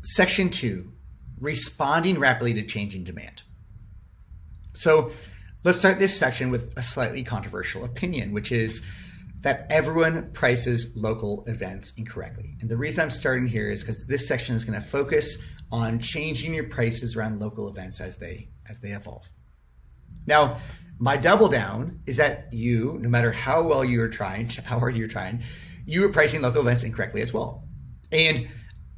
Section 2, responding rapidly to changing demand. So let's start this section with a slightly controversial opinion, which is that everyone prices local events incorrectly. And the reason I'm starting here is because this section is going to focus on changing your prices around local events as they evolve. Now, my double down is that you, no matter how hard you're trying, you are pricing local events incorrectly as well. And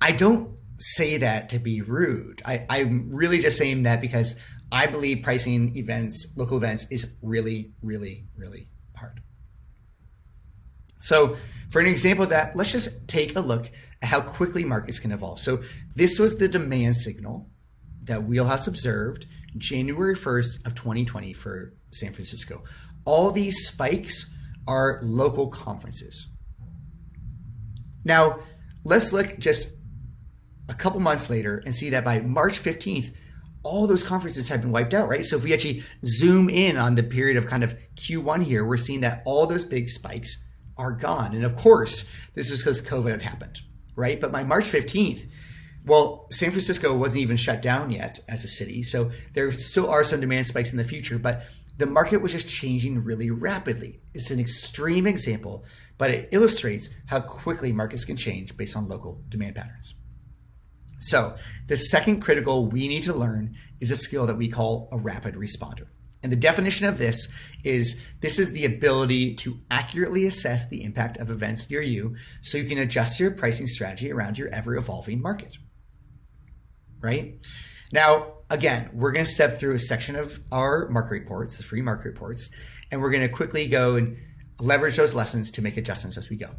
I don't say that to be rude. I'm really just saying that because I believe pricing local events is really, really, really hard. So for an example of that, let's just take a look at how quickly markets can evolve. So this was the demand signal that Wheelhouse observed January 1st of 2020 for San Francisco. All these spikes are local conferences. Now, let's look just a couple months later and see that by March 15th, all those conferences have been wiped out, right? So if we actually zoom in on the period of kind of Q1 here, we're seeing that all those big spikes are gone. And of course, this is because COVID had happened, right? But by March 15th, well, San Francisco wasn't even shut down yet as a city. So there still are some demand spikes in the future, but the market was just changing really rapidly. It's an extreme example, but it illustrates how quickly markets can change based on local demand patterns. So the second critical we need to learn is a skill that we call a rapid responder. And the definition of this is the ability to accurately assess the impact of events near you so you can adjust your pricing strategy around your ever-evolving market, right? Now, again, we're going to step through a section of our market reports, the free market reports, and we're going to quickly go and leverage those lessons to make adjustments as we go.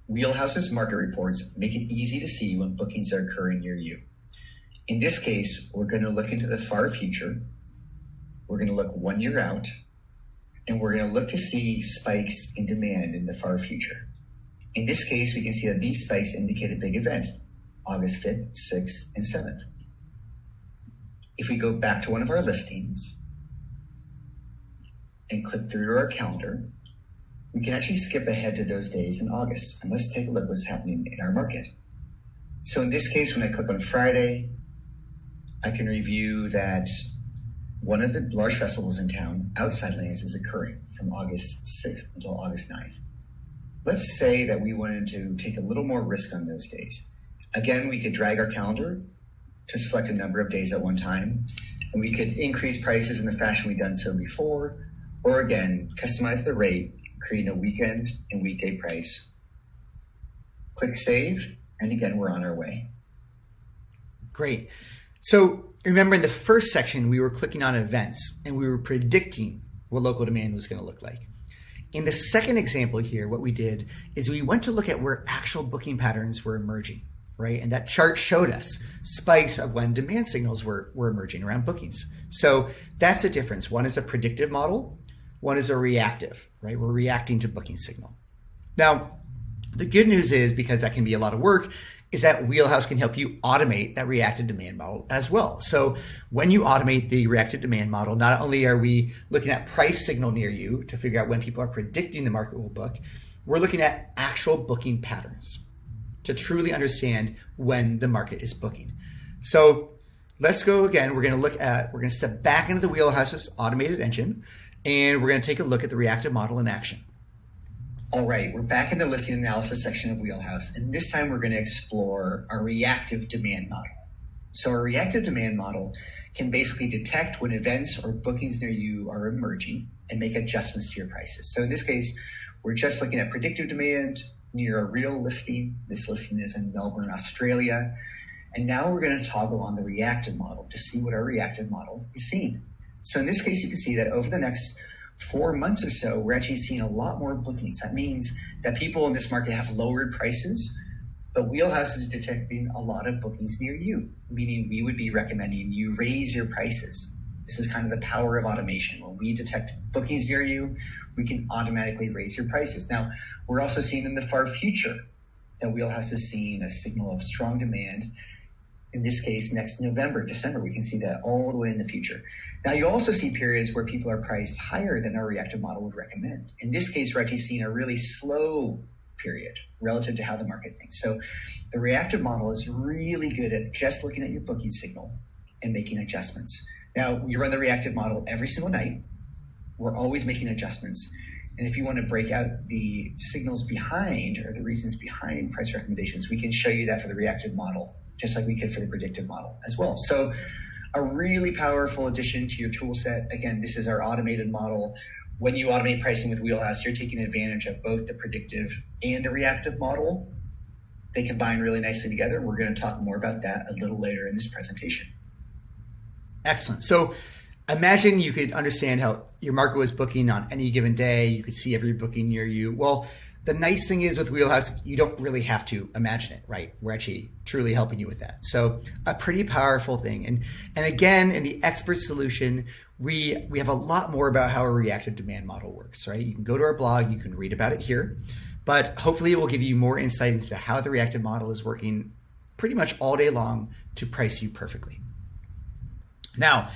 Wheelhouse's market reports make it easy to see when bookings are occurring near you. In this case, we're going to look into the far future, we're going to look 1 year out, and we're going to look to see spikes in demand in the far future. In this case, we can see that these spikes indicate a big event, August 5th, 6th, and 7th. If we go back to one of our listings and click through to our calendar, we can actually skip ahead to those days in August, and let's take a look what's happening in our market. So in this case, when I click on Friday, I can review that one of the large festivals in town, Outside Lands, is occurring from August 6th until August 9th. Let's say that we wanted to take a little more risk on those days. Again, we could drag our calendar to select a number of days at one time, and we could increase prices in the fashion we've done so before, or again, customize the rate, creating a weekend and weekday price. Click Save, and again, we're on our way. Great. So remember in the first section, we were clicking on events and we were predicting what local demand was going to look like. In the second example here, what we did is we went to look at where actual booking patterns were emerging, right? And that chart showed us spikes of when demand signals were emerging around bookings. So that's the difference. One is a predictive model, one is a reactive, right? We're reacting to booking signal. Now, the good news is, because that can be a lot of work, is that Wheelhouse can help you automate that reactive demand model as well. So when you automate the reactive demand model, not only are we looking at price signal near you to figure out when people are predicting the market will book, we're looking at actual booking patterns to truly understand when the market is booking. So let's go again. We're going to step back into the Wheelhouse's automated engine, and we're going to take a look at the reactive model in action. All right, we're back in the listing analysis section of Wheelhouse, and this time we're going to explore our reactive demand model. So our reactive demand model can basically detect when events or bookings near you are emerging and make adjustments to your prices. So in this case, we're just looking at predictive demand near a real listing. This listing is in Melbourne, Australia. And now we're going to toggle on the reactive model to see what our reactive model is seeing. So in this case, you can see that over the next 4 months or so, we're actually seeing a lot more bookings. That means that people in this market have lowered prices, but Wheelhouse is detecting a lot of bookings near you, meaning we would be recommending you raise your prices. This is kind of the power of automation. When we detect bookings near you, we can automatically raise your prices. Now, we're also seeing in the far future that Wheelhouse is seeing a signal of strong demand. In this case, next November, December, we can see that all the way in the future. Now, you also see periods where people are priced higher than our reactive model would recommend. In this case, we're actually seeing a really slow period, relative to how the market thinks. So the reactive model is really good at just looking at your booking signal and making adjustments. Now, we run the reactive model every single night. We're always making adjustments. And if you want to break out the signals behind or the reasons behind price recommendations, we can show you that for the reactive model, just like we could for the predictive model as well. So a really powerful addition to your tool set. Again, this is our automated model. When you automate pricing with Wheelhouse, you're taking advantage of both the predictive and the reactive model. They combine really nicely together. We're going to talk more about that a little later in this presentation. Excellent. So imagine you could understand how your market was booking on any given day. You could see every booking near you. Well, the nice thing is with Wheelhouse, you don't really have to imagine it, right? We're actually truly helping you with that. So a pretty powerful thing. And again, in the expert solution, we have a lot more about how a reactive demand model works, right? You can go to our blog, you can read about it here, but hopefully it will give you more insight into how the reactive model is working pretty much all day long to price you perfectly. Now,